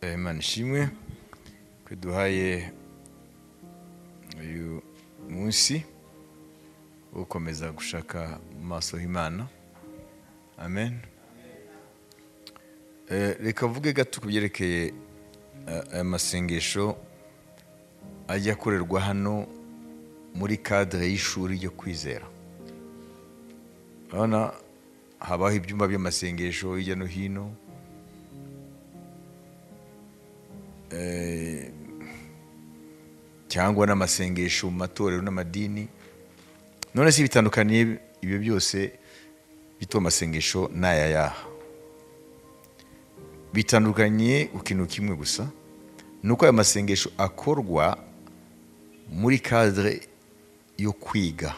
Imana ishimwe ko duhaye uyu munsi wo gukomeza gushaka mu maso h'Imana. Amen. Reka vuge gato kubyerekeye aya masengesho ajya akorerwa hano muri cadre y'ishuri ryo kwizera. Urabona habaho ibyumba by'amasengesho hirya no hino, cyangwa n'amasengesho mu matorero n'amadini. None si bitandukaniye ibyo byose bito amasengesho n'aya yaha. Bitandukanye ku kintu kimwe gusa, nuko aya masengesho akorwa muri cadre yo kwiga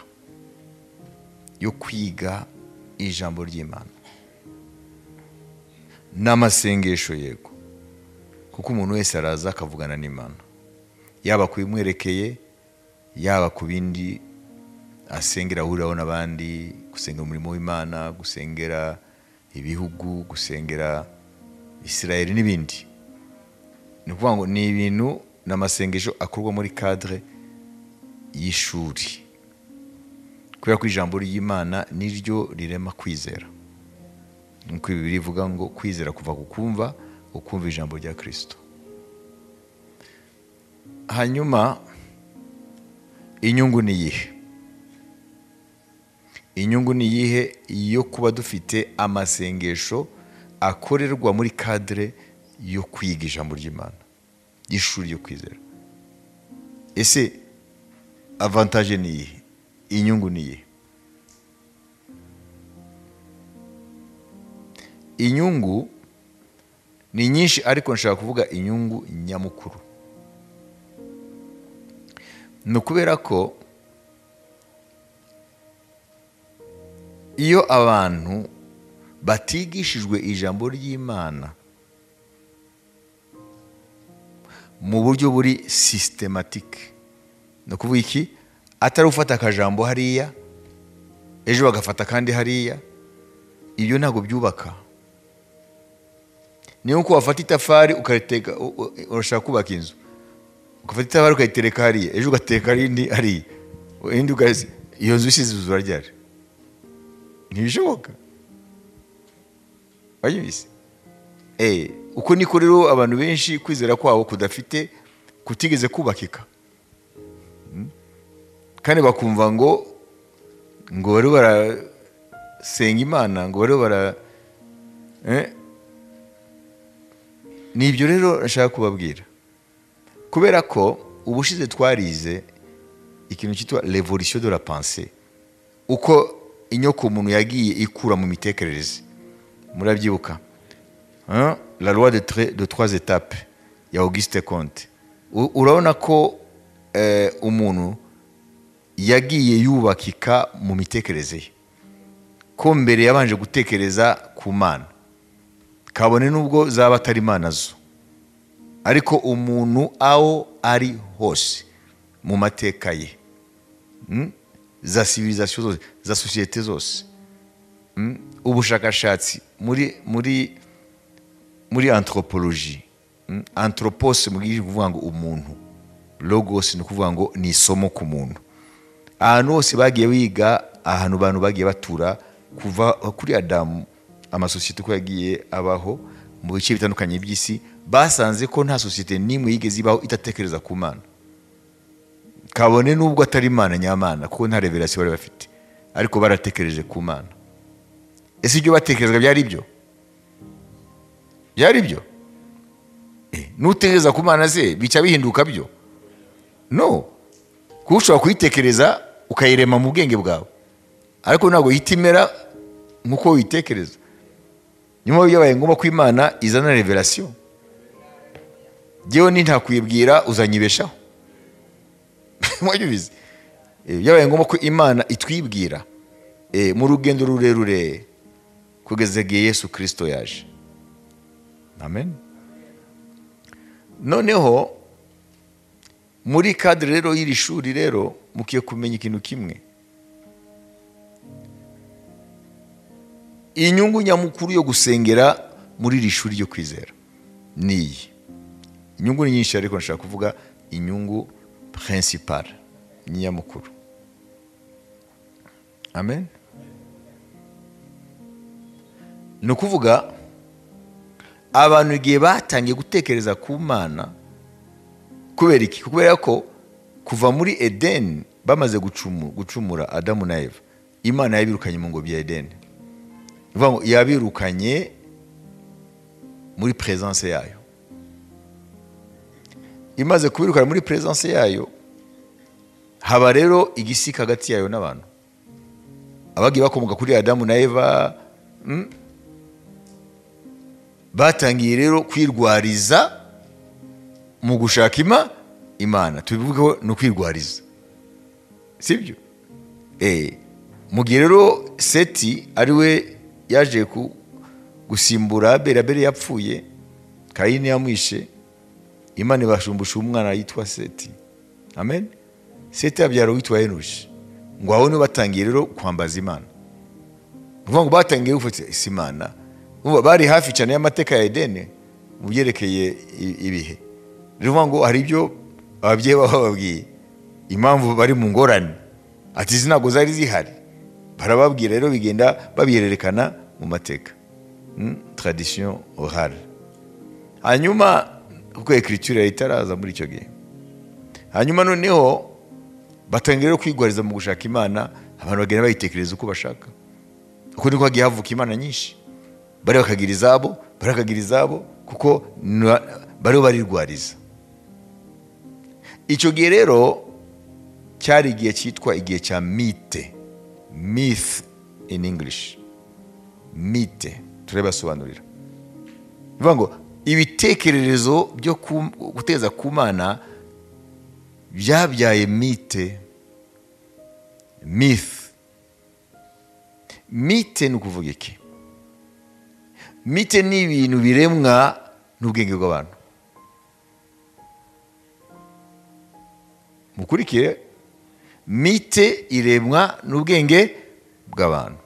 ijambo ry'Imana. N'amasengesho yego, kuko umuntu wese araza akavugana n'Imana, yaba kubimwerekeye, yaba ku bindi asengera ahuriraho n'abandi, gusengera umurimo w'Imana, gusengera ibihugu, gusengera Israeli n'ibindi. Ni ukuvuga ngo ni ibintu n'amasengesho akorwa muri cadre y'ishuri, kubera ko ijambo ry'Imana niryo rirema kwizera. Nuko Bibiliya ivuga ngo kwizera kuva ku kumva, ukumva ijambo rya Kristo. Hanyuma inyungu ni iyihe? Inyungu ni iyihe yo kuba dufite amasengesho akorerwa muri cadre yo kwiga ijambo ry'Imana, y'ishuri ryo kwizera? Ese avantage ni iyihe? Inyungu ni iyihe? Inyungu ni nyinshi, ariko nshaka kuvuga inyungu nyamukuru. Ni ukubera ko iyo abantu batigishijwe ijambo ry'Imana mu buryo buri systematique, ni ukuvuga iki? Atari ufata akajambo hariya ejo bagafata kandi hariya, ibyo ntabwo byubaka. Niyo uko wafata itafari ukariteka, urashaka kubaka inzu, ukafata itafari ukayitereka hariya, ejo ugateka rindi hariya, indi ugaze, iyo nzu isizuzura ryari? Ntibishoboka. Wayibise? Uko niko rero abantu benshi kwizera kwabo kudafite, kutigeze kubakika. Kandi bakumva ngo bari barasenga Imana, ngo bari bara nibyo rero nashaka kubabwira. Kubera ko ubushize twarize ikintu cyitwa l'évolution de la pensée, uko inyoko umuntu yagiye ikura mu mitekerereze. Murabyibuka la loi de trois étapes ya Auguste Comte. Urabona ko umuntu yagiye yubakika mu mitekerereze ye, ko mbere yabanje gutekereza ku Mana, kabone nubwo zaba atari Imana zo, ariko umuntu aho ari hose mu mateka ye, za civilisation zose, za société zose, ubushakashatsi muri anthropologie, anthropos mu kuvuga ngo umuntu, logos ni kuvuga ngo ni isomo ku muntu. Ahantu hose bagiye biga, ahantu abantu bagiye batura kuva kuri Adamu, amasosiyete ko yagiye abaho mu bice bitandukanye by'isi, basanze ko nta société n'imwe yigeze ibaho itatekereza ku Mana, kabone nubwo atari Imana nyamana, kuko nta revelation bari bafite, ariko baratekereje ku Mana. Ese ibyo batekerezaga byari byo? Byari byo? Nutekereza ku Mana ze bica bihinduka byo? No. Kuko ushobora kuyitekereza ukayirema mu bwenge bwawe, ariko ntabwo yitimera nk'uko uyitekereza. Nyuma byabaye ngombwa ko Imana izana revelation. Jewe ntakwibwira uzanyibeshaho. Mwabyubize? Byabaye ngombwa ko Imana itwibwira mu rugendo rurerure kugeza igihe Yesu Kristo yaje. Amen. Noneho muri cadre rero y'iri shuri rero mukiye kumenya ikintu kimwe. Inyungu nyamukuru yo gusengera muri iri shuri ryo kwizera niyi. inyungu ni nyinshi ariko nshaka kuvuga inyungu principal nyamukuru. Amen. No kuvuga abantu igihe batangiye gutekereza ku Mana, kubera iki? Kubera ko kuva muri Eden bamaze gucumura Adamu na Eva, Imana yabirukanye mu ngobyi ya Eden. Yabirukanye muri presence yayo. Imaze kubirukana muri presence yayo, haba rero igisika hagati yayo n'abantu. Abagiye bakomoka kuri Adamu na Eva batangiye rero kwirwariza mu gushaka Imana. Tubivuga no kwirwariza, sibyo? Mu gihe rero Seti ari we yaje gusimbura Abeli yapfuye, Kayini yamwishe, Imana ibashumbusha umwana yitwa Seti. Amen. Seti abyara witwa Henoshi. Ngo aho niho batangiye rero kwambaza Imana. Ngo batangiye gufata Imana. Bari hafi cyane y'amateka ya Edeni mu byerekeye ibihe. Rero ngo hari ibyo ababyeyi bababwiye impamvu bari mu ngorane, ati zinago zari zihari, barababwira rero bigenda babiyerekana mu mateka. Tradition orale. Hanyuma kuko écriture itaraza muri icyo gihe, hanyuma noneho batangira rero kwigwariza mu gushaka Imana. Abantu bagenda bayitekereza uko bashaka, uko niko hagiye havuka Imana nyinshi. Bari bakagira izabo kuko bari barirwariza. Icyo gihe rero cyari igihe cyitwa igihe cya myth in English. Myth turabasobanurira. Bivuga ngo ibitekererezo byo guteza ku Mana byabyaye myth. Myth ni ukuvuga iki? Myth ni ibintu biremwa n'ubwenge bw'abantu. Mukurikire, myth iremwa n'ubwenge bw'abantu,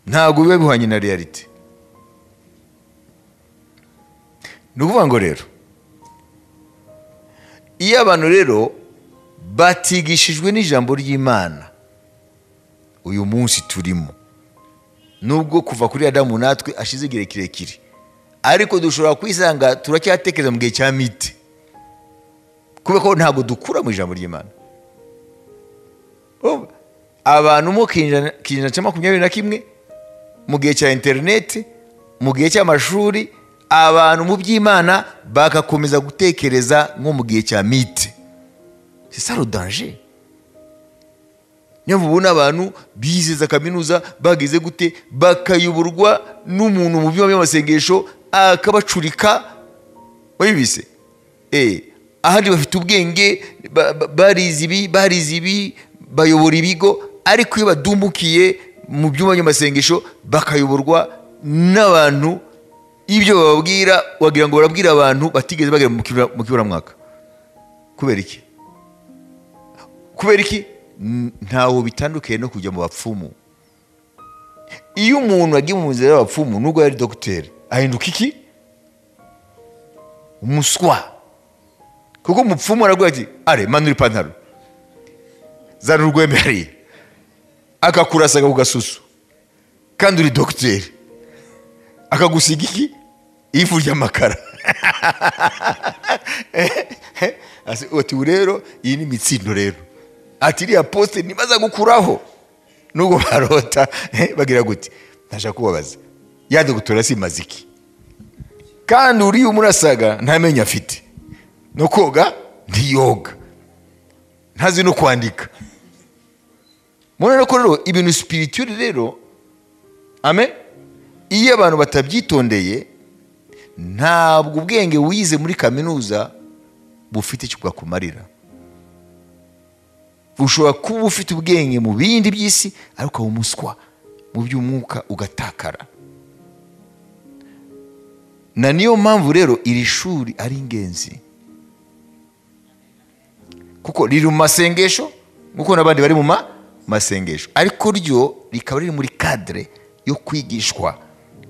ntabwo biba bihwanye na reality. Ni ukuvuga ngo rero iyo abantu rero batigishijwe n'ijambo ry'Imana uyu munsi turimo, nubwo kuva kuri Adamu natwe ashize igihe kirekire, ariko dushobora kwisanga turacyatekereza mu gihe cya myth, kubera ko ntabwo dukura mu ijambo ry'Imana. Abantu mu kinyejana cya 21 mu gihe cya internet, mu gihe cy'amashuri, abantu mu by'Imana bagakomeza gutekereza nko mu gihe cya myth. C'est ça le danger. Niyo mubona abantu bizeza kaminuza bageze gute bakayoborwa n'umuntu mu byuma by'amasengesho akabacurika, wabibise. Ahandi bafite ubwenge, barize ibi bayobora ibigo, ariko iyo badumbukiye mu byuma by'amasengesho bakayoborwa n'abantu ibyo bababwira wagira ngo barabwira abantu batigeze bagera mu kiburamwaka. Kubera iki? Ntawo bitandukiye no kujya mu bapfumu. Iyo umuntu agiye mu nzira y'abapfumu, nubwo yari docteur, ahinduka iki? Umuswa. Kuko umupfumu araguye ati are manura ipantaro, zana urwembe hariya, akakurasaga ku gasusu, kandi uri docteur, akagusiga iki? Ivu ry'amakara. Ati rero iyi ni mitsindo rero, ati iriya poste nibaza gukuraho nubwo barota. Bagira gute? Ntasha kubabaza ya docteur asimaze iki? Kandi uri umurasaga ntamenye afite no koga, ntiyoga, ntazi no kwandika. Mubona ko rero ibintu spirituel rero, amen, iyo abantu batabyitondeye, ntabwo ubwenge wize muri kaminuza bufite icyo bwakumarira. Ushobora kuba ufite ubwenge mu bindi by'isi, ariko umuswa mu by'umwuka ugatakara. Na niyo mpamvu rero iri shuri ari ingenzi, kuko riri mu masengesho nkuko n'abandi bari mu masengesho, ariko ryo rikaba riri muri cadre yo kwigishwa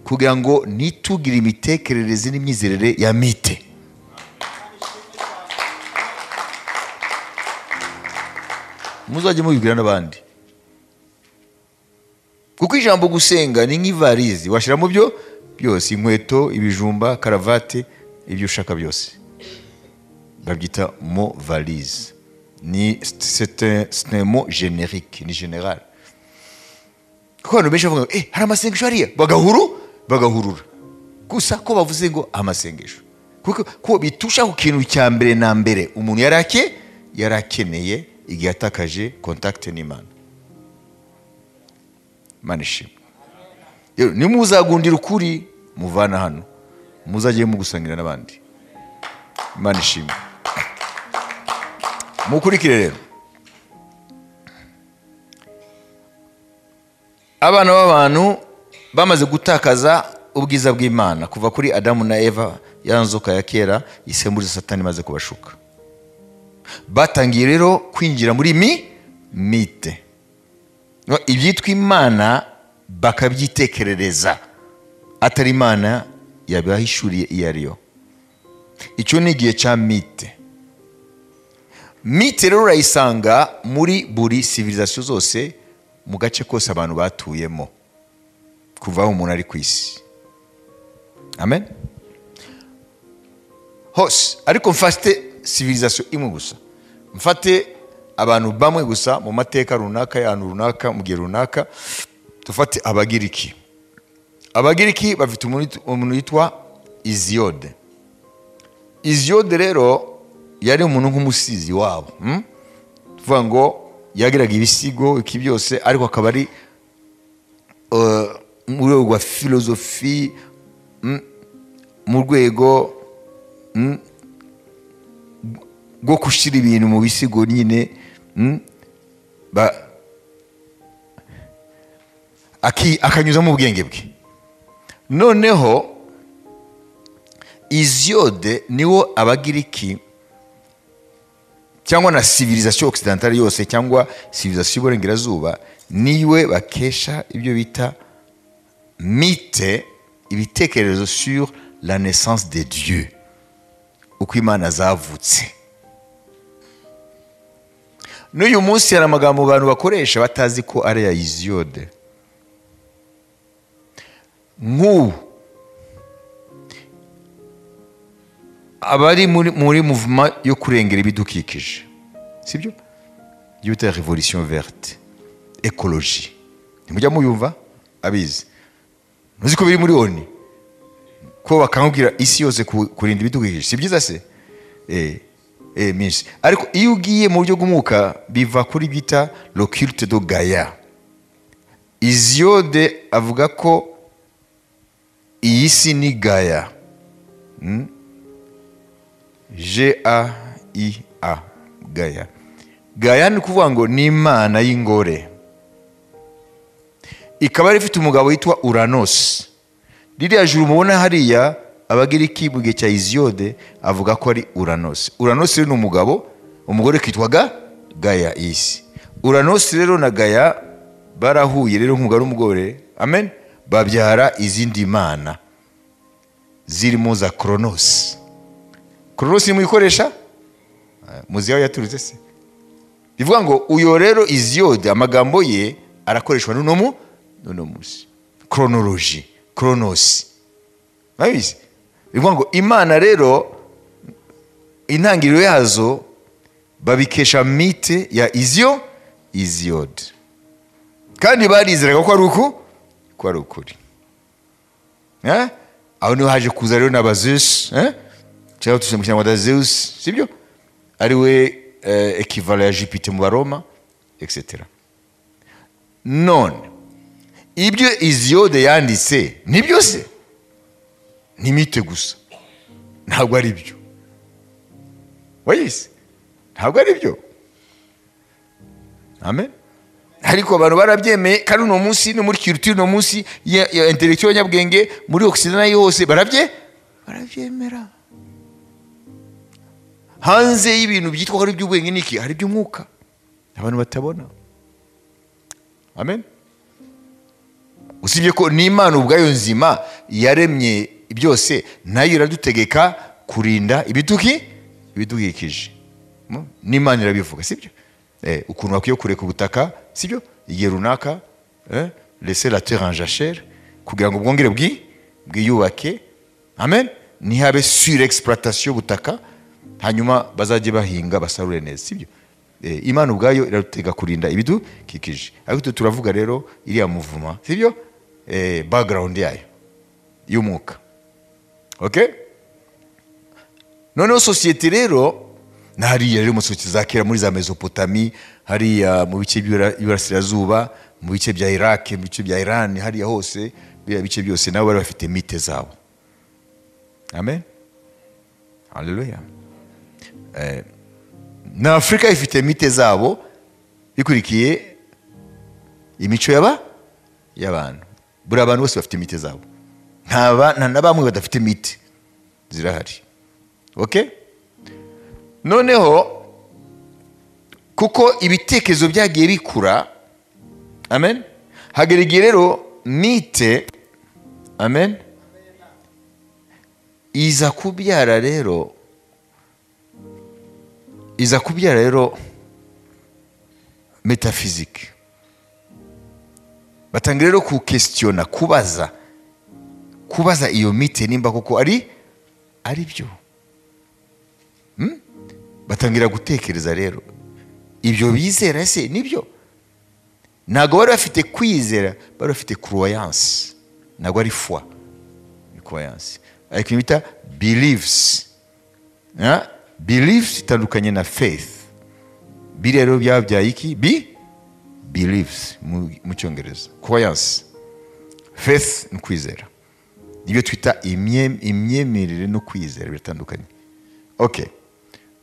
kugira ngo nitugire imitekerereze n'imyizerere ya myth. muzajye mubibwira n'abandi, kuko ijambo gusenga ni nk'ivarizi washyiramo byo byose, inkweto, ibijumba, karavate, ibyo ushaka byose. Babyita mo valise. C'est un mot générique, ni général. Kuko abantu benshi bavuga hari amasengesho hariya, bagahurura gusa ko bavuze ngo amasengesho, kuko bitusha ku kintu cya mbere na mbere umuntu yarakeneye igihe atakaje contact n'Imana. Imana ishimwe. Nimuzagundira ukuri muvana hano, muzajye mu gusangira n'abandi. Imana ishimwe. Mukurikire rero, abana b'abantu bamaze gutakaza ubwiza bw'Imana kuva kuri Adamu na Eva, ya nzoka ya kera isembuza Satani maze kubashuka. Batangiye rero kwinjira muri mite, ibyitwa Imana bakabyitekerereza, atari Imana yabahishuriye iyo ariyo. Icyo ni igihe cya mite. Mite rero urayisanga muri buri civilisation zose, mu gace kose abantu batuyemo kuva aho umuntu ari ku isi. Amen. Hose, ariko mfate civilisation imwe gusa, mfate abantu bamwe gusa mu mateka runaka y'ahantu runaka mu gihe runaka. Tufate Abagiriki. Abagiriki bafite umuntu yitwa Hesiode. Hesiode rero yari umuntu nk'umusizi wabo, tuvuga ngo yagiraga ibisigo iki byose, ariko akaba ari mu rwego rwa filozofi, mu rwego rwo gushyira ibintu mu bisigo nyine, akanyuzamo ubwenge bwe. Noneho Hesiode niwo Abagiriki cyangwa na civilisation occidentale yose cyangwa civilisation y'Uburengerazuba niwe bakesha ibyo bita mythe, ibitekerezo sur la naissance de Dieu, uko Imana zavutse. N'uyu munsi hari amagambo abantu bakoresha batazi ko ari ya Hesiode. Nk'ubu abari muri mouvement yo kurengera ibidukikije, sibyo? Iyo bita révolution verte, écologie. Nimujya muyumva abizi. Muzi ko biri muri ONU ko bakangubwira isi yose kurinda ibidukikije, si byiza se? Minsi. Ariko iyo ugiye mu buryo bw'umwuka biva kuri bita le culte de Gaïa. Hesiode avuga ko iyi si ni Gaïa. G-A-I-A, Gaïa. Gaïa ni kuvuga ngo ni Imana y'ingore. Ikaba ifite umugabo witwa Uranos. Ririya juru mubona hariya, Abagiriki mu gihe cya Hesiode avuga ko ari Uranos. Uranos ni umugabo, umugore kitwaga Gaïa isi. Uranos rero na Gaïa barahuye rero nk'umugabo n'umugore, amen, babyara izindi mana zirimo za Kronos. Kronos ni muyikoresha? Muzi aho yaturutse se? Bivuga ngo uyo rero Hesiode amagambo ye arakoreshwa n'uno munsi. Chronology, Kronos. Babizi? Bivuga ngo Imana rero intangiriro yazo babikesha mite ya Hesiode. Kandi barizeraga ko ari ukuri. Aho niho haje kuza rero n'Abazeus, cyangwa tuse mu Kinyarwanda Zeus, sibyo? Ari we equivalent ya Jupiter mu Baroma, etc. None ibyo Hesiode yanditse ni byose, ni mite gusa, ntabwo ari byo. Wayise? Ntabwo ari byo. Amen. Ariko abantu barabyemeye, kandi uno munsi no muri culture no munsi ya intellectuel nyabwenge muri Occident yose barabyemera. Hanze y'ibintu byitwa ari by'ubwenge niki, hari by'umwuka abantu batabona. Amen. Usibye ko ni Imana ubwayo nzima yaremye byose, nayo iradutegeka kurinda ibidukikije. Ni Imana irabivuga, sibyo? ukuntu bakwiye kureka ubutaka sibyo igihe runaka laisser la terre en jachère kugira ngo bwongere bwiyubake amen ntihabe surexploitation y'ubutaka hanyuma bazajye bahinga basarure neza sibyo Imana ubwayo iratega kurinda ibidukikije ariko turavuga rero iriya muvuma sibyo background yayo y'umwuka okay noneho societe rero hariya rero mu societe za kera muri za Mesopotamie hariya mu bice by'Iburasirazuba mu bice bya Iraq mu bice bya Iran hariya hose biriya bice byose nabo bari bafite mite zabo amen haleluya na Afrika ifite mite zabo bikurikiye imico y'abantu buri abantu bose bafite mite zabo nta na bamwe badafite mite zirahari okay noneho kuko ibitekerezo byagiye bikura amen hagera igihe rero mite amen iza kubyara rero metaphysique batangira rero ku questiona kubaza iyo mite nimba koko ari byo batangira gutekereza rero ibyo bizera ese nibyo ntago bari bafite kwizera bari bafite croyance ntago ari foi croyance ariko bita beliefs beliefs itandukanye na faith biri rero byabyaye iki beliefs mu cyongereza croyance faith ni kwizera nibyo twita imyemerere no kwizera bitandukanye okay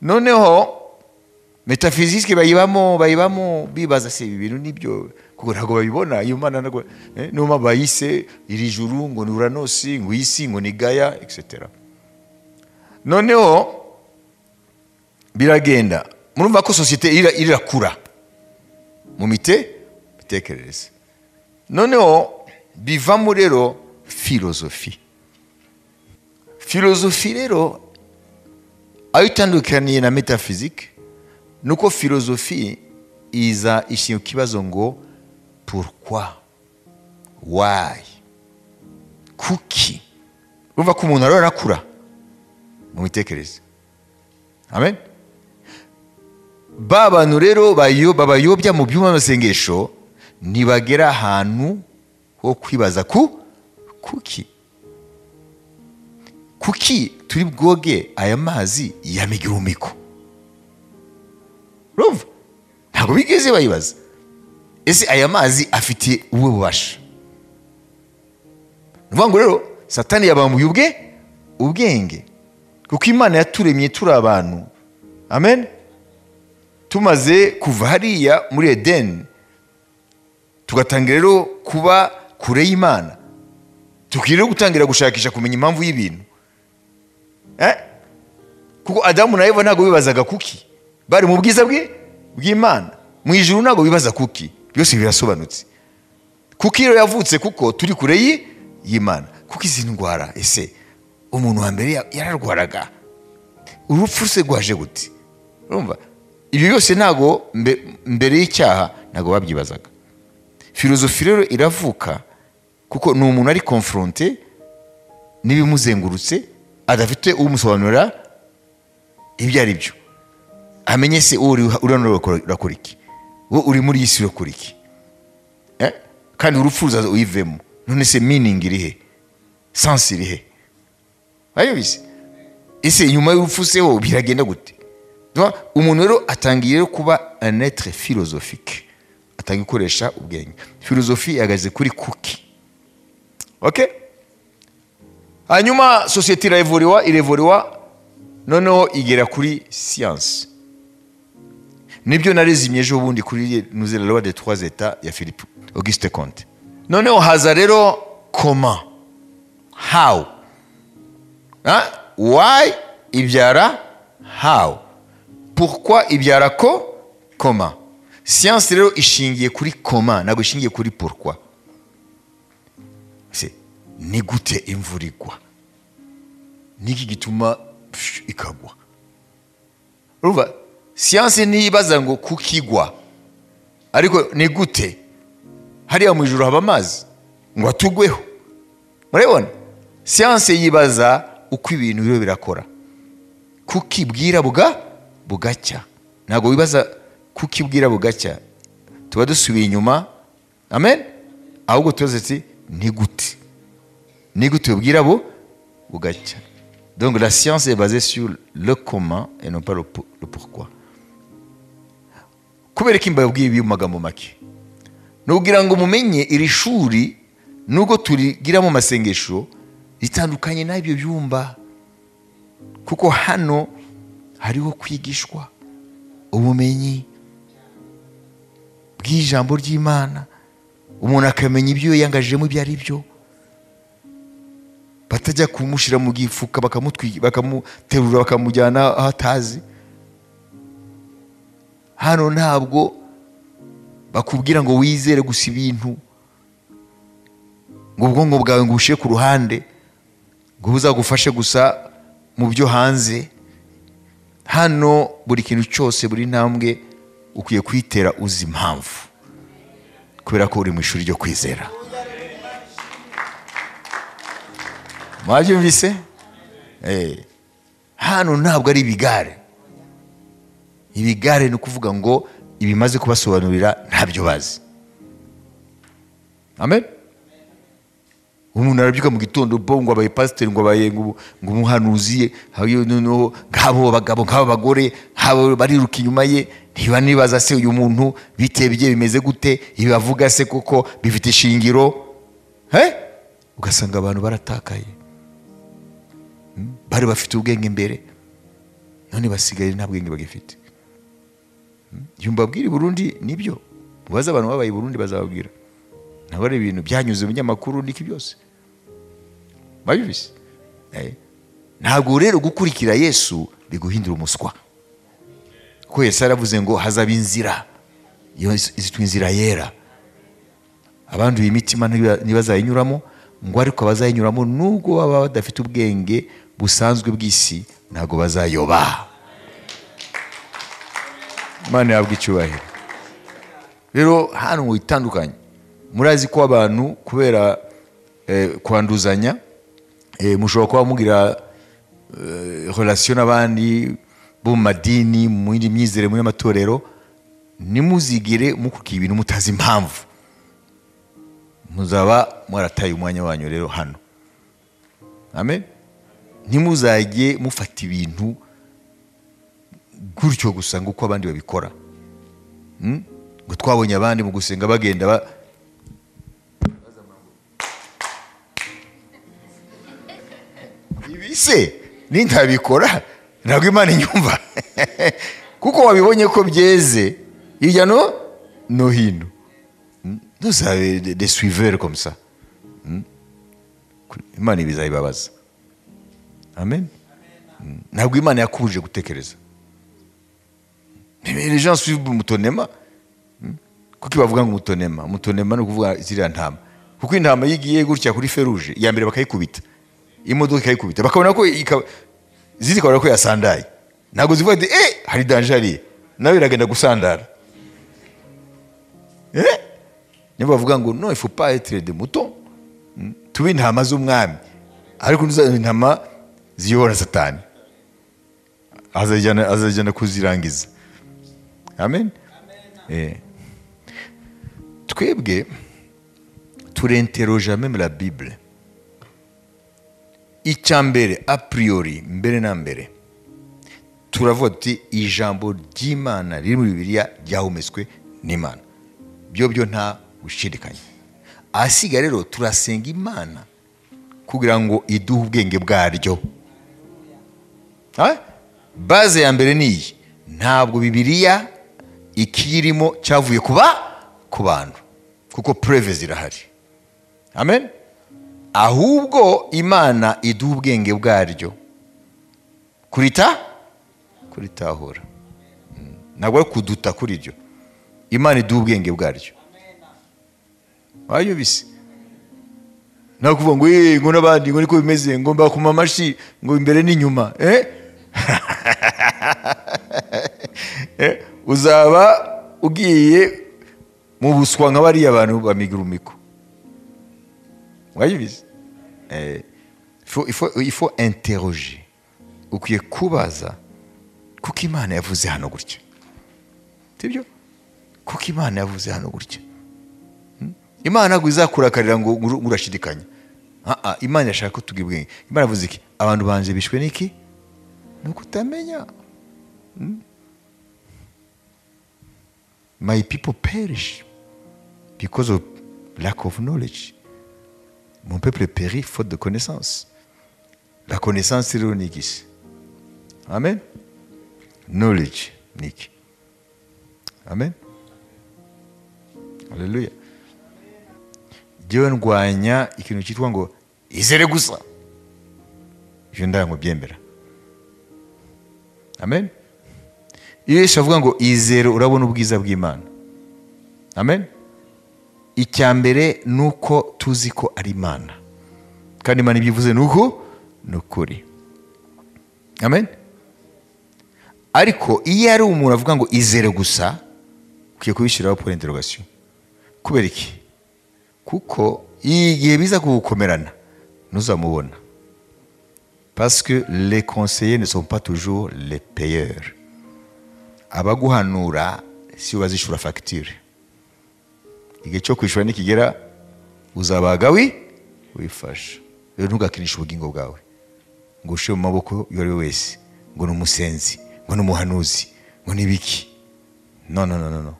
noneho metaphysique bayibamo bibaza se ibi bintu nibyo kuko ntago babibona iyo Mana ntago numa bayise iri juru ngo ni Uranus ngo isi ngo ni Gaia etc noneho biragenda murumva ko societe irakura mu mitekerereze noneho bivamo rero philosophie rero aho itandukaniye na metaphysique nuko philosophie iza ishinga kibazo ngo pourquoi why kuki urumva ko umuntu arakura mu mitekerereze amen bantu rero babayobya mu byuma amasengesho ntibagera ahantu ho kwibaza kuki turi bwoge aya mazi ya migirumiko urumva ntabwo bigeze bayibaza ese aya mazi afite uwe bubasha nuvuga ngo rero satani yabambuye ubwenge kuko Imana yaturemye turi abantu amen tumaze kuva hariya muri Eden tugatangira rero kuba kure y'Imana tukiriye gutangira gushakisha kumenya impamvu y'ibintu kuko Adamu na Eva ntago bibazaga kuki bari mu bwiza bw'Imana mu ijuru ntago bibaza kuki byose birasobanutse kuki rero yavutse kuko turi kure y'Imana kuko izi ndwara ese umuntu wa mbere yararwaraga urupfu se rwaje gute urumva ibyo byose ntago mbere y'icyaha ntago babyibazaga filozofi rero iravuka kuko ni umuntu ari confronté n'ibimuzengurutse adafite umusobanurira ibyo ari byo amenye se urakora iki uri muri iyi si urakora iki kandi urupfu ruzaza uyivemo none se meaning iri he sense iri he ayobize ese nyuma y'urupfu se ho biragenda gute umuntu rero atangiye rero kuba un être philosophique atangiye gukoresha ubwenge philosophie yagaze kuri kuki okay hanyuma societe irevuriwa noneho igera kuri science nibyo narezimye ejo bundi kuri nous la loi des trois états ya Philippe Auguste Comte noneho haza rero comment how why ibyara how pourquoi ibyara comment science rero ishingiye kuri comment ntabwo ishingiye kuri pourquoi ni gute imvura igwa niki gituma ikagwa urumva siyanse ntiyibaza ngo kukigwa, ariko ni gute hariya mu ijuru haba amazi ngo atugweho. Murabona, siyanse yibaza uko ibintu biro birakora, kukibwira bugacya. Ntabwo wibaza kukibwira bugacya, tuba dusubiye inyuma. Amen. Ahubwo tubaze ati ni gute ubwira bugacya. Donc la science est basée sur le comment et non pas le pourquoi. Kubera ko mbabwiye ibi mu magambo make, nugira ngo mumenye iri shuri nubwo turigira mu masengesho ritandukanye n'ibyo byumba, kuko hano hariho kwigishwa ubumenyi bw'ijambo ry'Imana, umuntu akamenya ibyo yangajemo ibyo ari byo, batajya kumushyira mu gifuka bakamuterura bakamujyana aho atazi. Hano ntabwo bakubwira ngo wizere gusa ibintu, ngo ubwonko bwawe ngo bushyire ku ruhande, ngo buzagufashe gusa mu byo hanze. Hano buri kintu cyose, buri ntambwe ukwiye kwitera uzi impamvu, kubera ko uri mu ishuri ryo kwizera. Mwabyumvise? Hano ntabwo ari ibigare. Ibigare ni ukuvuga ngo ibimaze kubasobanurira ntabyo bazi. Amen. Umuntu arabyuka mu gitondo ngo abaye pasiteri, ngo abaye ngo umuhanuzi, ngabo bagabo ngabo bagore, habo bariruka inyuma ye, ntibanibaza se uyu muntu bitebye bimeze gute, ibibavuga se kuko bifite ishingiro. Ugasanga abantu baratakaye, bari bafite ubwenge imbere, none basigaye nta bwenge bagifite. Yumbabwira Burundi nibyo, mubaza abantu babaye Burundi bazababwira. Ntabwo ari ibintu byanyuze mu binyamakuru n'iki byose. Babibise. Ntabwo rero gukurikira Yesu biguhindura umuswa. Kuko Yesu aravuze ngo hazaba inzira, izitwa inzira yera. Abantu b'imitima ntibazayinyuramo, ngo ariko abazayinyuramo nubwo baba badafite ubwenge busanzwe bw'isi ntabwo bazayoba. Imana yabwa icyubahiro. Rero hano mu itandukanye, murazi ko abantu kubera kwanduzanya, mushobora kuba mugira relation n'abandi bo mu madini, mu yindi myizere, mu y'amatorero, nimuzigire mukukiye ibintu mutazi impamvu, muzaba mwarataye umwanya wanyu rero hano. Amen. Ntimuzajye mufata ibintu gutyo gusa ngo uko abandi babikora. Ngo twabonye abandi mu gusenga bagenda ibise nintabikora ntabwo Imana inyumva. Kuko wabibonye ko byeze hirya no hino. Nous avons des suiveurs comme ça. Imana ibizayibabaza. Amen. Ntabwo Imana yakubuje gutekereza. Les gens suivent mutonema. Kuko bavuga ngo mutonema no kuvuga ziriya ntama. Kuko intama yigiye gutya kuri feruje, ya mbere bakayikubita, imodoka ikayikubita, bakabona ko zikabona ko yasandaye. Ntabwo zivuga ati hari danger, nawe iragenda gusandara. Nibo bavuga ngo non, il faut pas être des moutons. Tuba intama z'umwami, ariko intama ziyobora Satani, azajyana kuzirangiza. Amen. Twebwe turinterroge même la Bible. Icyambere a priori, mbere na mbere, turavuga tuti ijambo ry'Imana riri muri Bibiliya ryahumetswe n'Imana. Byo nta gushidikanya. Asiga rero turasenga Imana kugira ngo iduhe ubwenge bwaryo. Base ya mbere ni iyi, ntabwo Bibiliya ikirimo cyavuye ku bantu, kuko preuve zirahari. Amen. Ahubwo Imana iduha ubwenge bwaryo kuritahura. Ntabwo ari kuduta kuri ryo. Imana iduha ubwenge bwaryo. Wayubise. Ntabwo kuvuga ngo n'abandi ngo niko bimeze, ngo mbakuma amashi ngo imbere n'inyuma. uzaba ugiye mu buswa nka bariya abantu bamigurumiko. Wayibize? Il faut interroger. Ukwiye kubaza kuko Imana yavuze hano gutya. Sibyo? Kuko Imana yavuze hano gutya. Imana ntabwo izakurakarira ngo urashidikanya. Imana yashaka ko tugira ubwenge. Imana yavuze iki? Abantu banje bishwe n'iki? Nuko utamenya. My people perish because of lack of knowledge. Mon peuple périt faute de connaissance. La connaissance c'est l'unique. Amen. Knowledge, Nick. Amen. Alléluia. Dieu ndwanya ikintu cyitwa ngo izere gusa. Je ndango byembera. Amen. Yesu avuga ngo izere urabona ubwiza bw'Imana. Amen. Icyambere nuko tuzi ko ari Imana. Kandi Imana ibivuze nuko nukuri. Amen. Ariko iyo ari umuntu avuga ngo izere gusa, ukiye kubishyiraho point d'interrogation. Kubera iki? Kuko igihe biza kugukomerana ntuzamubona. Parce que les conseillers ne sont pas toujours les payeurs. Abaguhanura si bazishura facture. Igihe cyo kwishura nikigera uzabaga wifasha. Rero ntugakinisha ubugingo bwawe. Ngo ushe mu maboko yore wese, ngo numusenzi, ngo numuhanuzi, ngo nibiki. No.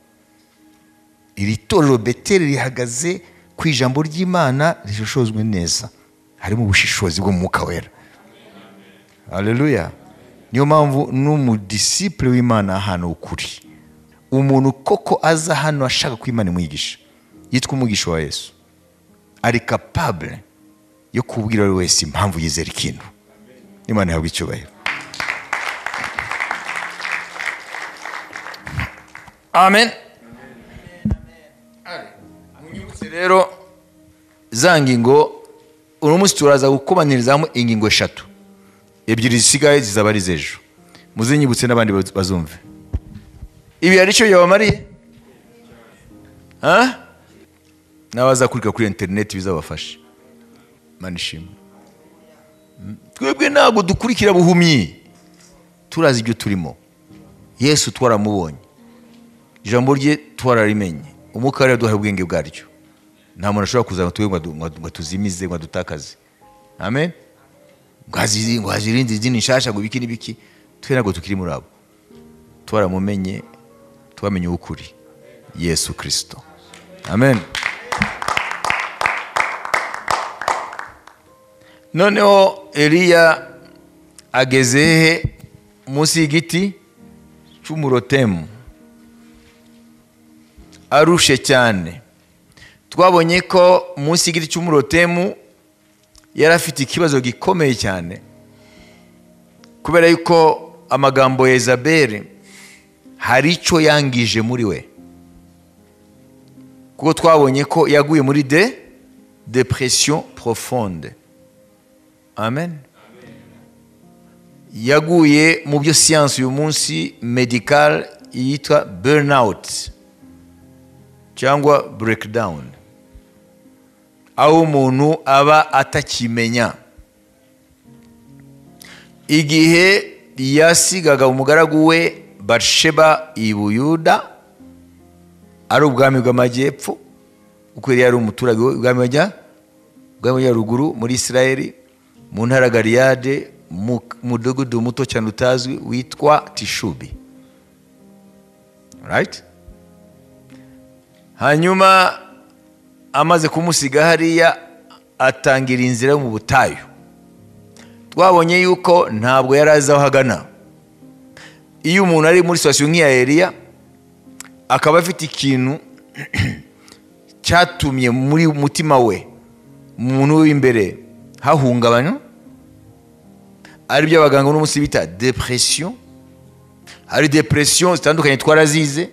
Iri torero Beteli rihagaze ku ijambo ry'Imana rishoshozwe neza. Harimo ubushishozi bwo mu Mwuka Wera. Haleluya. Niyo mpamvu n'umudisciple w'Imana hano ukuri. Umuntu koko aza hano ashaka ko Imana imwigisha. Yitwa umugisha wa Yesu. Ari capable yo kubwira wese impamvu yizera ikintu. Imana yahabwa icyubahiro. Amen. Munyibutse rero zangingo uno munsi turaza gukobanyirizamo ingingo 3. Ebyiri zisigaye zizaba ari zejo. Muzinyibutse n'abandi bazumve. Ibi ari cyo yabamariye? Nabaza kurika kuri internet bizabafasha. Manishima. Twebwe ntabwo dukurikira buhumyi. Turazi ibyo turimo. Yesu twaramubonye. Ijambo rye twararimenye. Umwuka rero duhaye ubwenge bwaryo. Nta muntu ashobora kuzana twebwe ngo tuzimize ngo dutakaze. Amen. Ngo hazirinde izindi nshasha ngo biki nibiki. Twe ntabwo tukiri muri abo. Twaramumenye, twamenye ukuri. Yesu Kristo. Amen. Noneho Eliya ageze munsi y'igiti cy'umurotemu arushe cyane. Twabonye ko munsi y'igiti cy'umurotemu yari afite ikibazo gikomeye cyane kubera yuko amagambo ya Yezabeli hari icyo yangije muri we. Kuko twabonye ko yaguye muri depression profonde. Amen. Yaguye mu byo science uyu munsi medical yitwa burnout cyangwa breakdown. Aho umuntu aba atakimenya. Igihe yasigaga umugaragu we Batsheba i Buyuda ari ubwami bw'amajyepfo, uko yari umuturage w'ubwami bwa ruguru muri Isirayeli, mu ntara Galiyade, mu mudugudu muto cyane utazwi witwa Tishubi. Right? Hanyuma amaze kumusiga hariya atangira inzira mu butayu. Twabonye yuko ntabwo yari azi aho hagana. Iyo umuntu ari muri situation nk'iya Eliya akaba afite ikintu cyatumye muri mutima we umuntu w'imbere hahungabana, ari byo abaganga n'umunsi bita depression. Hari depression zitandukanye twarazize.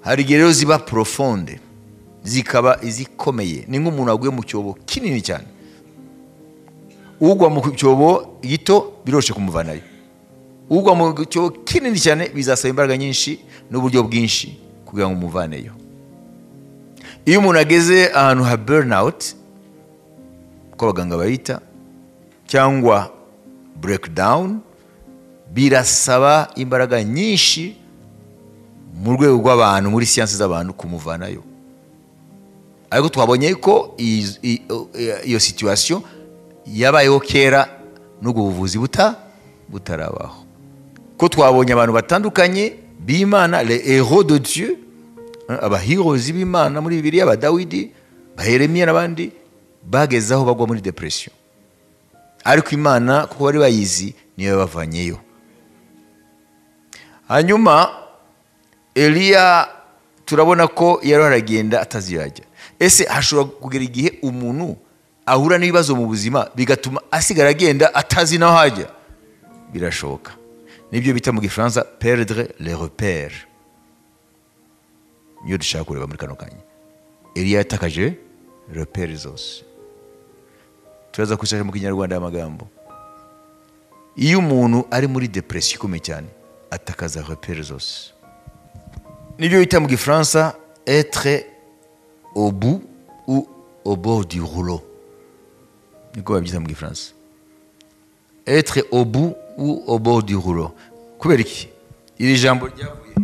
Hari rero ziba profonde, zikaba izikomeye. Ni nk'umuntu aguye mu cyobo kinini cyane. Ugwa mu cyobo gito biroshe kumuvanayo. ugwa mu cyo kinini cyane bizasaba imbaraga nyinshi n'uburyo bwinshi kugira ngo umuvaneyo. Iyo umuntu ageze ahantu ha burnout ko abaganga bayita cyangwa breakdown, birasaba imbaraga nyinshi mu rwego rw'abantu muri siyansi z'abantu kumuvanayo. Ariko twabonye ko iyo situation yabayeho kera n'ubwo buvuzi butarabaho, ko twabonye abantu batandukanye b'Imana, les héros de Dieu, abahirozi b'Imana muri Bibiliya, ba Dawidi, ba Yeremiya n'abandi bagezaho bagwa muri depression, ariko Imana kuko bari bayizi niyo bavanyeyo. Hanyuma Eliya turabona ko yari aragenda atazirajya. Ese hashobora kugera igihe umuntu ahura n'ibibazo mu buzima bigatuma asigara agenda atazi naho hajya? Birashoboka. Nibyo bita mu Gifaransa perdre les repères. Niyo dushaka kureba muri kano kanya. Eliya yatakaje repères zose. Turaza kushaka mu Kinyarwanda amagambo. Iyo umuntu ari muri depression ikomeye cyane atakaza repères zose. Nibyo bita mu Gifaransa être au bout ou au bord du rouleau. Niko babyita mu Gifaransa. Être au bout ou au bord du rouleau. Kubera iki? Iri jambo ryavuye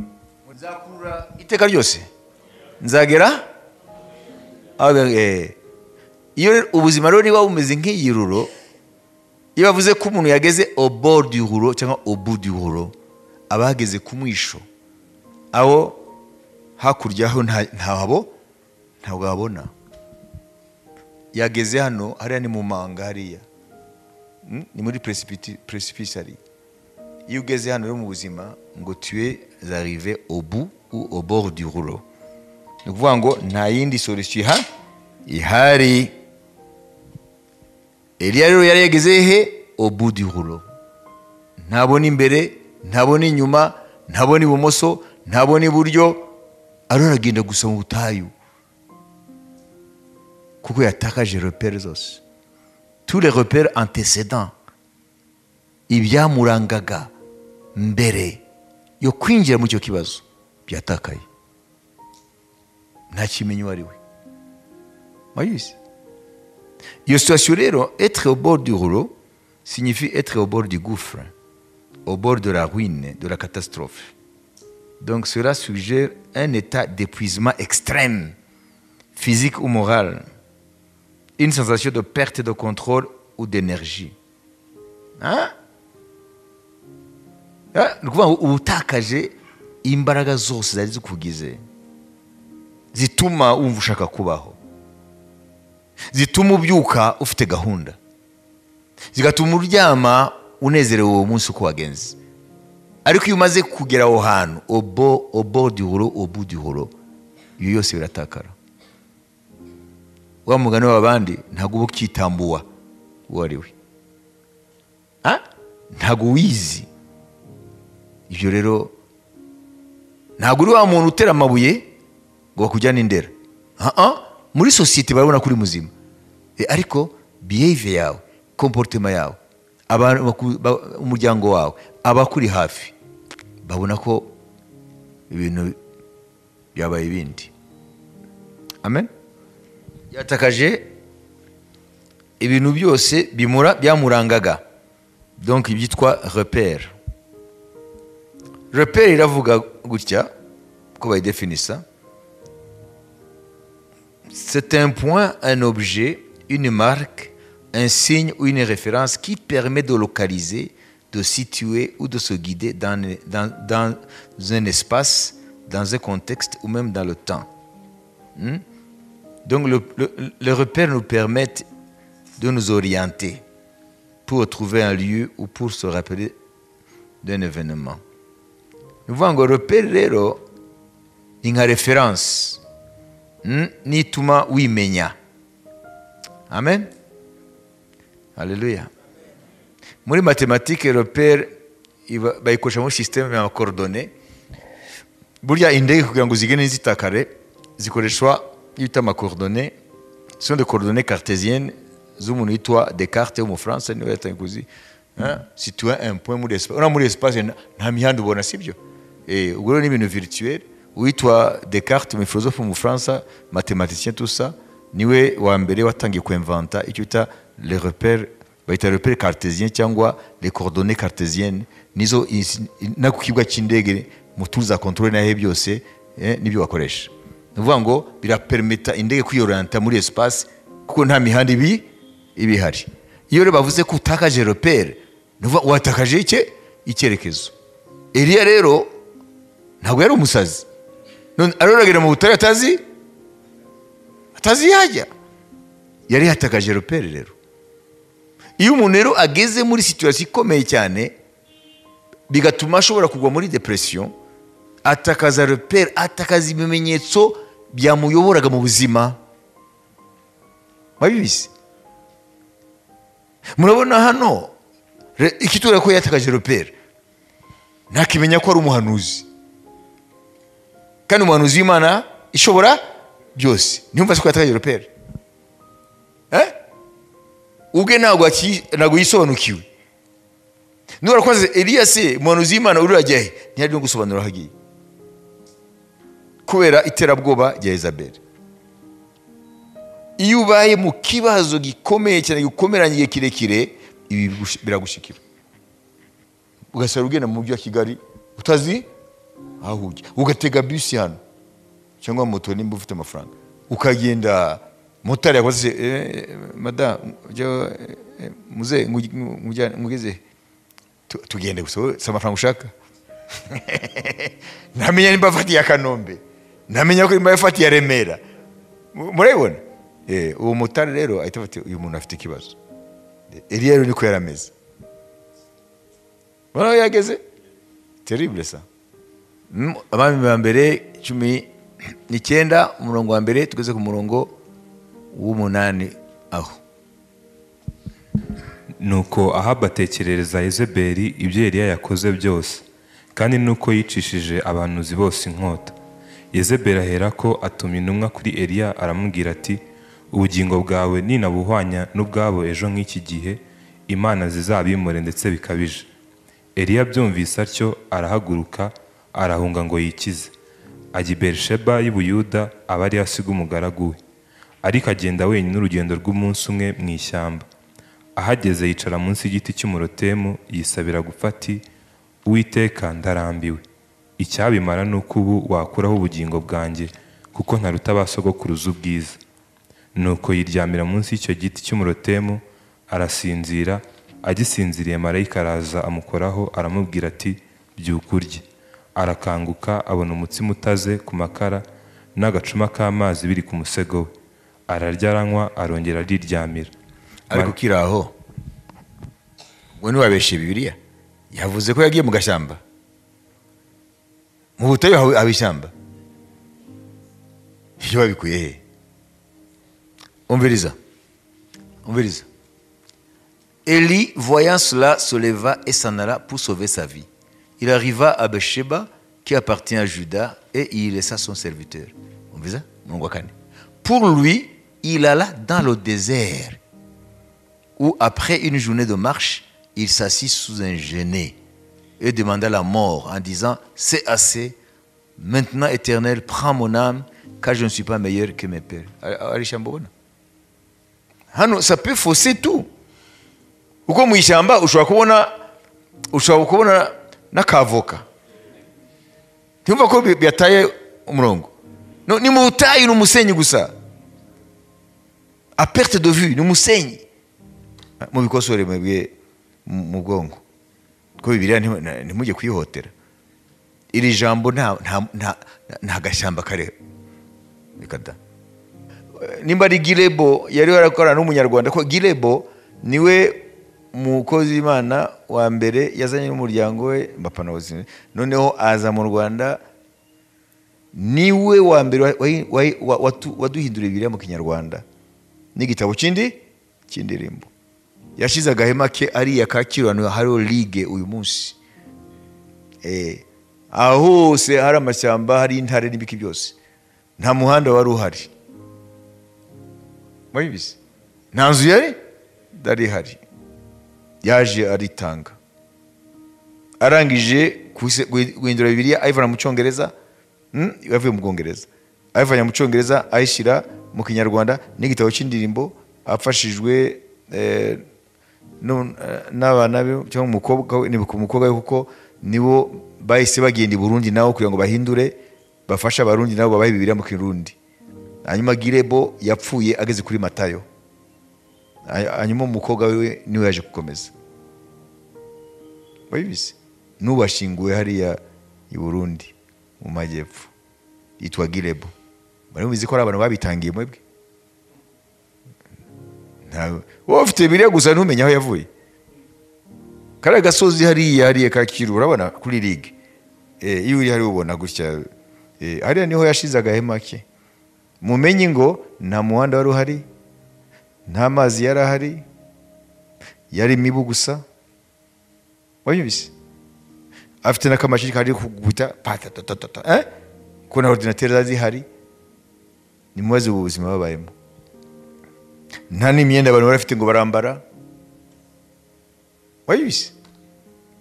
muzakurura iteka ryose. Nzagera iyo ubuzima rero niba bumeze nk'iyiruro, iyo bavuze ko umuntu yageze au bord du rouleau cyangwa au bout du rouleau, abageze ku mwisho, aho hakurya aho ntabwo abona. Yageze hano hariya ni mu manga hariya, ni muri précipice hariya. Iyo ugeze hano rero mu buzima ngo tu es arrivé au bout ou au bord du rouleau, ni ukuvuga ngo nta yindi solution ihari. Eliya rero yari yageze he? Au bout du rouleau. Ntabona imbere, ntabona inyuma, ntabona ibumoso, ntabona iburyo, aragenda gusa mu butayu kuko yatakaje repères zose. Tous les repères antécédents, ibyamurangaga mbere yo kwinjira mu cyo kibazo byatakaye, nta kimenyi wari we. Mayisi iyo situation rero, être au bord du rouleau signifie être au bord du gouffre, au bord de la ruine, de la catastrophe. Donc cela suggère un état d'épuisement extrême, physique ou moral, une sensation de perte de contrôle ou d'énergie. Ni ukuvuga ngo ubutakaje imbaraga zose zari zikugize, zituma wumva ushaka kubaho, zituma ubyuka ufite gahunda, zigatuma uryama unezerewe uwo munsi uko wagenze. Ariko iyo umaze kugera aho hantu au bord du rouleau, au bout du rouleau, iyo yose biratakara. Wa mugani w'abandi ntabwo uba ukitambuwa uwo ari we, ntabwo wizi. Ibyo rero ntabwo uri wa muntu utera amabuye ngo bakujyane indera. Muri societe barabona kuri muzima, ariko behavior yawe, comportement yawe, umuryango wawe, abakuri hafi babona ko ibintu byabaye ibindi. Amen. Yatakaje ibintu byose byamurangaga, donc ibyitwa repère. Repère iravuga gutya ko bayidefinisa: c'est un point, un objet, une marque, un signe ou une référence qui permet de localiser, de situer ou de se guider dans un espace, dans un contexte ou même dans le temps. Donc les repères nous permettent de nous orienter pour trouver un lieu ou pour se rappeler d'un événement. Nous voyons que le repère rero ni nka référence nituma wimenya. Amen. Alléluia. Muri mathématiques, repère bayikoresha muri système ya coordonnées. Burya indege kugira ngo zigene zitakare zikoreshwa yita amacoordonnées. Ce sont des coordonnées cartésiennes z'umuntu yitwa Descartes wo mu France niwe yatanguye si tu as un point muri espace ura muri espace nta mihanda ubona sibyo ubwo rero ni ibintu virtuel witwa Descartes mu philosophe mu France mathématicien tout ça niwe wa mbere watangiye kuinventa icyo ta les repères bayita repères cartésiens cyangwa les coordonnées cartésiennes nizo na kukibwa cy'indege mutuza contrôler nahe byose nibyo wakoresha nuvuga ngo birapermeta indege kwiyoranta muri espace kuko nta mihanda ibihari iyo rero bavuze ko utakaje repère nuvuga watakaje icyerekezo Eliya rero ntabwo yari umusazi none aroragera mu butare atazi yajya yari hatakaje repère rero iyo umuntu rero ageze muri situation ikomeye cyane bigatuma ashobora kugwa muri depression atakaza repère atakaza ibimenyetso byamuyoboraga mu buzima mabibisi murabona hano ikitura ko yatakaje repère ntakimenya ko ari umuhanuzi kandi umuhanuzi w'Imana ishobora byose ntiyumva ko yatakaje repère ubwe ntabwo yisobanukiwe nura kwaze Eliya se umuhanuzi w'Imana urajya he ntiyari no gusobanura hagiye kubera iterabwoba rya Jezabeli iyo ubaye mu kibazo gikomeye cyane gikomeranye kirekire ibi biragushikira ugasara ugenda mu mujyi wa Kigali utazi aho ujya ugatega bus hano cyangwa moto nimba ufite amafaranga ukagenda motari yakoze madame muze ngugeze tugende gusa amafaranga ushaka ntamenya nimba afatiye akanombe ntamenya ko nimba afatiye Remera murabibona uwo motari rero ahita afite uyu muntu afite ikibazo Eliya rero niko yarameze bano yageze terrible ça abami ba mbere 19 umurongo wa mbere tugeze ku murongo w'8 aho nuko Ahabu atekerereza Yezebeli ibyo Eliya yakoze byose kandi nuko yicishije abanuzi bose inkota Yezebeli aherako atuma intumwa kuri Eliya aramubwira ati ubugingo bwawe ninabuhwanya n'ubwabo ejo nk'iki gihe Imana zizabimure ndetse bikabije Eliya byumvise atyo arahaguruka arahunga ngo yikize ajya i Berisheba y'Ubuyuda aba ari asiga umugaragu we ariko agenda wenyine urugendo rw'umunsi umwe mu ishyamba ahageze yicara munsi y'igiti cy'umurotemu yisabira gupfa ati Uwiteka ndarambiwe icyabimara nuko ubu wakuraho ubugingo bwanjye kuko ntaruta abasogokuruza ubwiza nuko yiryamira munsi y'icyo giti cy'umurotemu arasinzira agisinziriye marayika araza amukoraho aramubwira ati byuka urye arakanguka abona umutsima utaze ku makara n'agacuma k'amazi biri ku musego we ararya aranywa arongera ariryamira ariko kiraho we niwabeshe Bibiliya yavuze ko yagiye mu gashyamba mu butayu abishyamba iyo babikuye he umviriza Élie voyant cela se leva et s'en alla pour sauver sa vie. Il arriva à Beersheba qui appartient à Juda et il y laissa son serviteur. Pour lui, il alla dans le désert où après une journée de marche, il s'assit sous un genêt et demanda la mort en disant « C'est assez, maintenant Éternel, prends mon âme car je ne suis pas meilleur que mes pères. » Ça peut fausser tout. Uko mu ishyamba ushobora kubona n'akavoka ntumva ko byataye umurongo ni mu butayu n'umusenyi gusa a perte de vue n'umusenyi mu bikosore mu bwongo ko Bibiliya ntimujye kwihotera iri jambo nta gashyamba kare bikada nimba ari Girebo yari warakorana n'umunyarwanda ko Girebo niwe umukozi w'Imana wa mbere yazanye n'umuryango we mbapana noneho aza mu Rwanda niwe wa mbere waduhindura Bibiliya mu Kinyarwanda n'igitabo cy'indirimbo yashize agahema ke ariya Kacyiru hariho ligue uyu munsi aho hose hari amashyamba hari intare n'ibiki byose nta muhanda wari uhari mwabizi nta nzu yari hari yaje aritanga, arangije guhindura Bibiliya ayivana mu Cyongereza, yavuye mu Bwongereza, ayivanye mu Cyongereza ayishyira mu Kinyarwanda n'igitabo cy'indirimbo, afashijwe n'abana be cyangwa umukobwa we, kuko nibo bahise bagenda i Burundi nabo kugira ngo bahindure, bafasha abarundi nabo babahe Bibiliya mu Kirundi. Hanyuma Girebo yapfuye ageze kuri Matayo, hanyuma umukobwa we niwe yaje gukomeza. Wabizi n'ubashinguwe hariya i Burundi mu majyepfo, yitwa Girebo. Bari mubizi ko ari abantu babitangiye mwebwe? Wowe ufite Bibiliya gusa ntumenya aho yavuye. Kariya gasozi hariya Kacyiru urabona kuri ligue, iyo uri hari ubona gutya, hariya niho yashize agahema ke. Mumenye ngo nta muhanda wari uhari, nta mazi yari ahari, yari imibu gusa. Wabizi afite n'akamashini kari kugubita ko na ordinateur zihari. Ni mubaze ubuzima babayemo, nta n'imyenda abantu barafite ngo barambara. Wabizi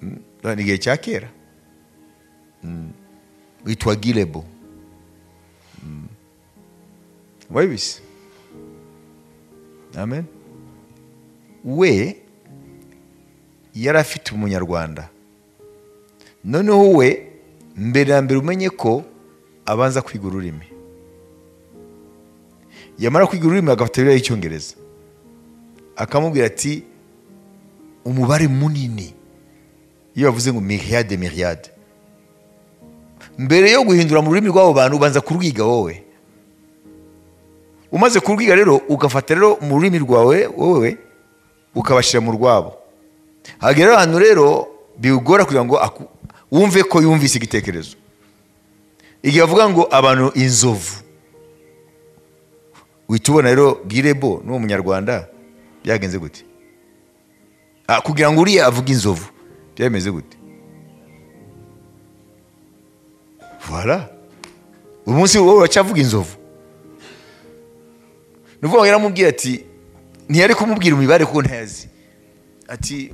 ni igihe cya kera. Witwa Girebo. Wabizi? Amen. We yari afite umunyarwanda, noneho we mbere na mbere umenye ko abanza kwiga ururimi. Yamara kwiga ururimi agafata Bibiliya y'Icyongereza, akamubwira ati umubare munini, iyo bavuze ngo myriade, mbere yo guhindura mu rurimi rw'abo bantu ubanza kurwiga wowe. Umaze kurwiga rero ugafata rero mu rurimi rwawe wowe ukabashira mu rwabo. Hagera abantu rero biugora kugira ngo wumve ko yumvise igitekerezo. Igihe avuga ngo abantu inzovu, witubona rero Girebo n'uwo munyarwanda byagenze gute? Kugira ngo uriya avuge inzovu byameze gute? Voilà. Umunsi wowe uracavuga inzovu. Nuvuga yaramubwira ati ntiyari kumubwira imibare kuko ntazi. Ati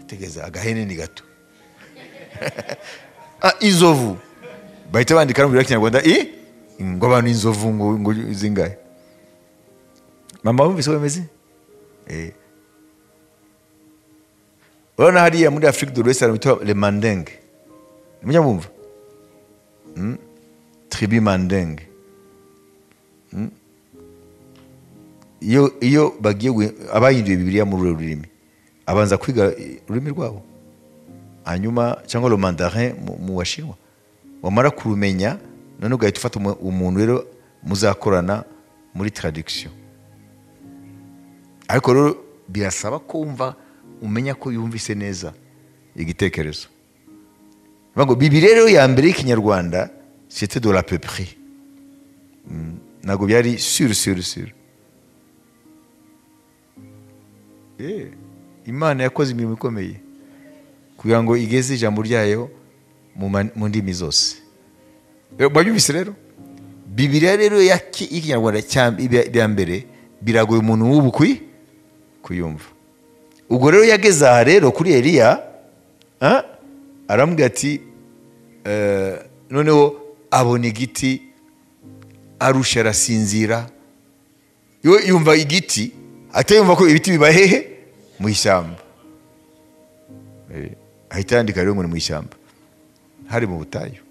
tegeza agahene ni gato. Inzovu bahita bandika mu Kinyarwanda ngo abantu inzovu ngo zingahe. Mama wumvise bameze? Urabona hariya muri Afrique de l'Ouest bitwa les Mandingues. Mujya mumva? Tribu Mandingue. Iyo bagiye abayinduye Bibiliya mu rurimi, abanza kwiga ururimi rwabo, hanyuma cyangwa le mandarin mu Washinwa. Wamara kurumenya none ugahita ufata umuntu rero muzakorana muri traduction. Ariko rero birasaba ko umenya ko yumvise neza igitekerezo. Bago Bibiliya rero ya mbere y'Ikinyarwanda c'était de la peu près. Nago byari sur. Imana yakoze imirimo ikomeye kugira ngo igeze ijambo ryayo mu ndimi zose. Babyumvise rero Bibiliya rero y'Ikinyarwanda ya mbere biragoye umuntu w'ubu kuyumva. Ubwo rero yageze aha rero kuri Eliya, aramubwira ati noneho abona igiti arusha arasinzira. Yumva igiti atayumva ko ibiti biba hehe mu ishyamba. Ahita yandika rero ngo ni mu ishyamba, hari mu butayu.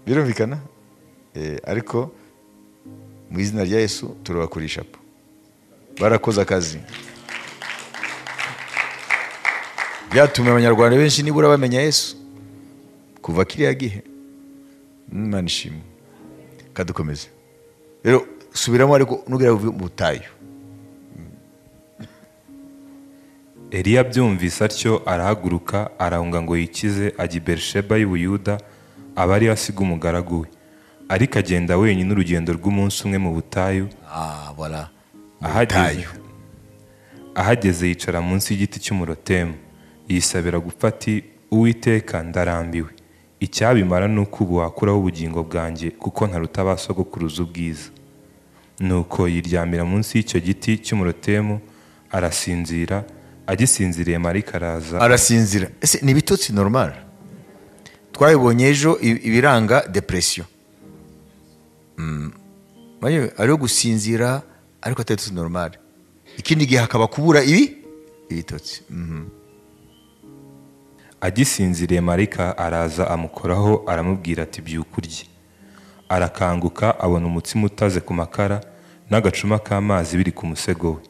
Birumvikana? Ariko mu izina rya Yesu turabakurisha po, barakoze akazi. Byatumye abanyarwanda benshi nibura bamenya Yesu kuva kiriya gihe. Imana ishimwe. Kadukomeze rero, subiramo ariko nugera mu butayu. Eliya byumvise atyo arahaguruka arahunga ngo yikize ajya i Berisheba y'i Buyuda, aba ari asiga umugaragu we, ariko agenda wenyine urugendo rw'umunsi umwe mu butayu. Voilà. Ahageze yicara munsi y'igiti cy'umurotemu, yisabira gupfa ati Uwiteka ndarambiwe, icyabimara ni uko ubu wakuraho ubugingo bwanjye kuko ntaruta ba sogokuruza ubwiza. nuko yiryamira munsi y'icyo giti cy'umurotemu arasinzira. Agisinziriye marayika araza. Arasinzira. Ese ni ibitotsi normal? Twabibonye ejo ibiranga depression. Ariyo gusinzira ariko atari normal. Ikindi gihe hakaba kubura ibitotsi. Agisinziriye marayika araza amukoraho aramubwira ati byuka urye. Arakanguka abona umutsima utaze ku makara n'agacuma k'amazi biri ku musego we.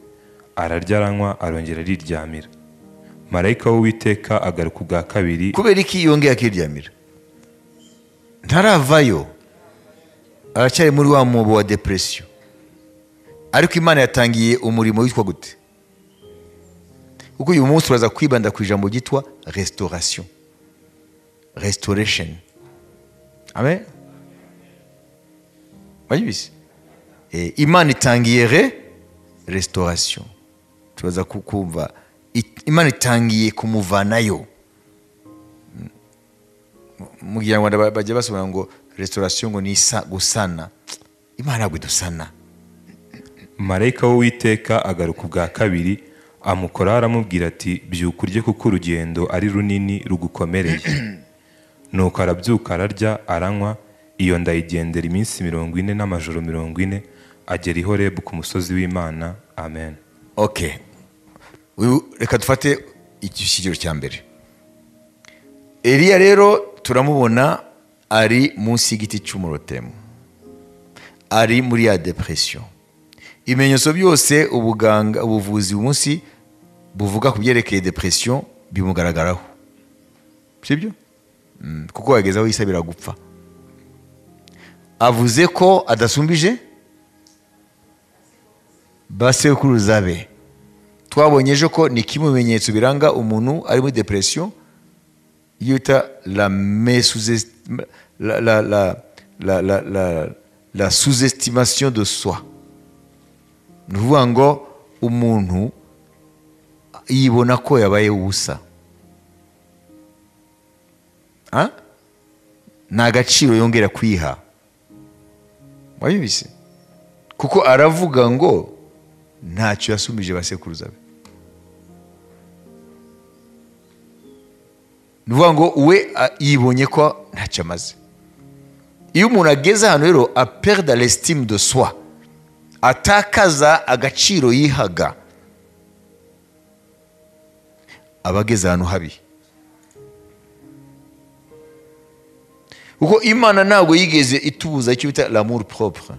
Ararya aranywa arongera ariryamira. Marayika w'Uwiteka agaruka ubwa kabiri. Kubera iki yongeye akiryamira? Ntaravayo, aracyari muri wa mwobo wa depression. Ariko Imana yatangiye umurimo witwa gute? Kuko uyu munsi turaza kwibanda ku ijambo ryitwa restauration, restoration. Amen. Wajibise? Imana itangiye restauration. Turaza kukumva Imana itangiye kumuvanayo. Mu Kinyarwanda bajya basobanura ngo restauration ngo ni gusana. Imana ntabwo idusana. Marayika w'Uwiteka agaruka ubwa kabiri amukoraho aramubwira ati byuka urye kuko urugendo ari runini rugukomereye. Nuko arabyuka ararya aranywa, iyo ndayigendera iminsi 40 n'amajoro 40, agera i Horebu ku musozi w'Imana. Amen. Okay. Reka dufate ikigero cya mbere. Eliya rero turamubona ari munsi y'igiti cy'umurotemu, ari muri ya depression. Ibimenyetso byose ubuganga ubuvuzi umunsi buvuga ku byerekeye depression bimugaragaraho, sibyo? Kuko wagezaho yisabira gupfa. Avuze ko adasumbije basekuruza be. Twabonye ejo ko ni kimumenyetso biranga umuntu ari muri depression yita la sous-estimation de soi. Nuvuga ngo umuntu yibona ko yabaye ubusa. Nta gaciro yongera kwiha. Wabibise? Kuko aravuga ngo ntacyo yasumbije basekuruza be. Nuvuga ngo we yibonye ko ntacyo amaze. Iyo umuntu ageze hano rero a perdre l'estime de soi, atakaza agaciro yihaga, abageze hano habi. Kuko Imana ntabwo yigeze itubuza icyo bita l'amour propre.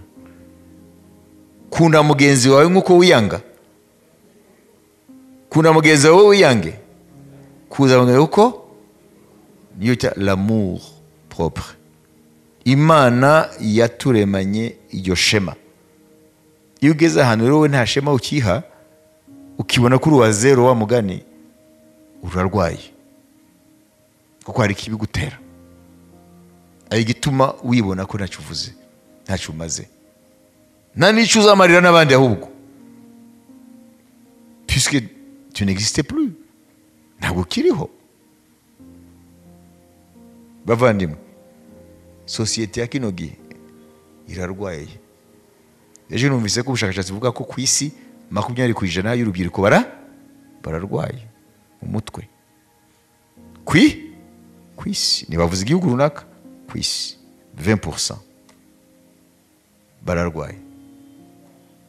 Kunda mugenzi wawe nk'uko wiyanga. Kunda mugenzi wawe wiyange. Kuza mugenzi uko niyo bita l'amour propre. Imana yaturemanye iryo shema. Iyo ugeze ahantu rero we nta shema ukiha, ukibona kuri wa zero wa mugani, urarwaye. Kuko hari ikibigutera. Ari gituma wibona ko ntacyo uvuze, ntacyo umaze. Nta n'icyo uzamarira n'abandi ahubwo. Puisque tu n'existais plus. Ntabwo ukiriho. Bavandimwe, sosiyete ya kino gihe irarwaye. Ejo numvise ko ubushakashatsi buvuga ko ku isi 20% y'urubyiruko bararwaye umutwe. Ku isi nibavuze igihugu runaka, ku isi 20% bararwaye.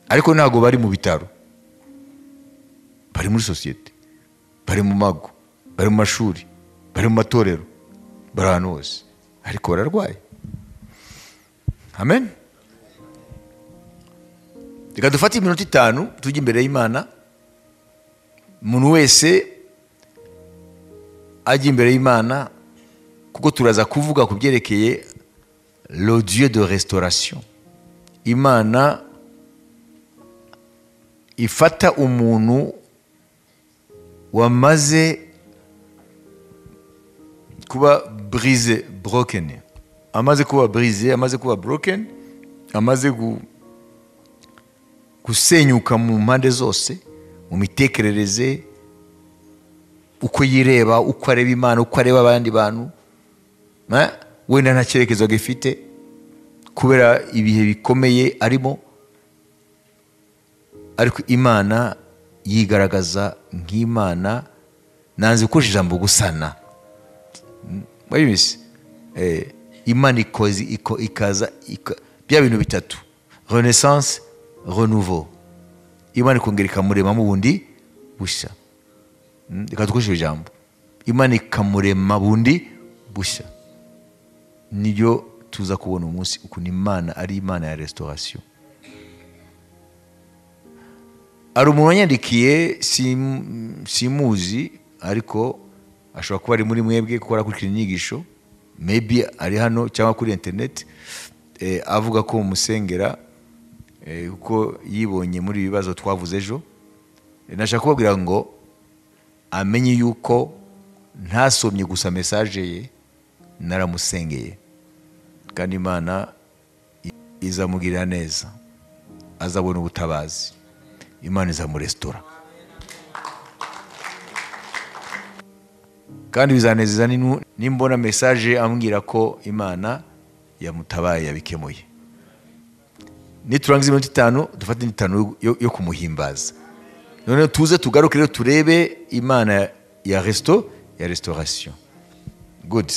Ariko ntago bari mu bitaro, bari muri sosiyete, bari mu mago, bari mu mashuri, bari mu matorero, bari ahantu hose, ariko bararwaye. Amen. Reka dufate iminota 5 tujye imbere y'Imana. Umuntu wese ajya imbere y'Imana, kuko turaza kuvuga ku byerekeye le Dieu de restauration. Imana ifata umuntu wamaze kuba brisé, broken, amaze kuba brisé, amaze kuba broken, amaze gusenyuka mu mpande zose, mu mitekerereze, uko yireba, uko areba Imana, uko areba abandi bantu. Wenda nta cyerekezo gifite kubera ibihe bikomeye arimo, ariko imana yigaragaza nk'imana, nanze gukoresha ijambo gusana, mwabizi, imana ikaza bya bintu bitatu: renaissance, renouveau. Imana ikongera ikamurema mu bundi bushya. Reka dukoreshe ijambo imana ikamurema bundi bushya. Nibyo tuza kubona umunsi ukuntu imana ari imana ya restauration. Ari umuntu wanyandikiye, simuzi, ariko ashobora kuba ari muri mwebwe kuko arakurikira inyigisho, maybe ari hano cyangwa kuri internet, avuga ko musengera kuko yibonye muri ibibazo twavuze ejo. Nashaka kubabwira ngo amenye yuko ntasomye gusa message ye, naramusengeye, kandi Imana izamugirira neza, azabona ubutabazi, Imana izamurestora, kandi bizanezeza nimbona message ambwira ko Imana yamutabaye, yabikemuye. Niturangiza iminota 5 dufate 5 yo kumuhimbaza. None tuze tugaruke rero turebe imana ya restauration. Good.